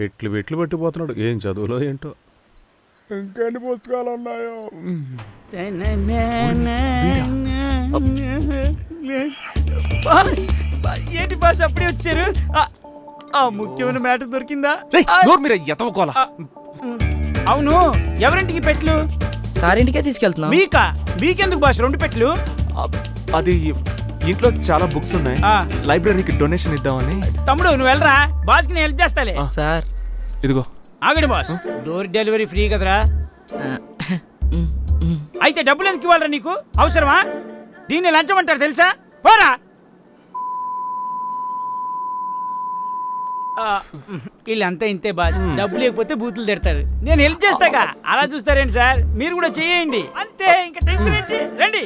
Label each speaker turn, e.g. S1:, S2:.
S1: పెట్లు పట్టిపోతున్నాడు. ఏం చదువులో ఏంటో. ఇంకెన్ని పుస్తకాలు ఉన్నాయో.
S2: ఏంటి భాష అప్పుడే వచ్చారు? ఆ ముఖ్యమైన మ్యాటర్ దొరికిందా? అవును, ఎవరింటికి పెట్లు?
S3: సారింటికే తీసుకెళ్తున్నా.
S2: మీకెందుకు భాష 2 పెట్లు?
S4: అది ఇంట్లో చాలా బుక్స్ ఉన్నాయి, లైబ్రరీకి డొనేషన్ ఇద్దామని.
S2: తమ్ముడు నువ్వు వెళ్ళరా, బాస్కి నేను హెల్ప్ చేస్తాలే.
S3: సార్
S4: ఇదిగో.
S2: ఆగండి బాస్, డోర్ డెలివరీ ఫ్రీ కదరా? అయితే డబ్బులు ఎందుకు ఇవ్వాలరా నీకు? అవసరమా? దీన్ని లంచం అంటారు తెలుసా? పోరా. వీళ్ళంతా ఇంతే బాస్, డబ్బు లేకపోతే బూతులు తిడతారు. నేను హెల్ప్ చేస్తాగా, అలా చూస్తారేంటి సార్? మీరు కూడా చేయండి అంతే, ఇంకా టెన్షన్ ఏంటి? రండి.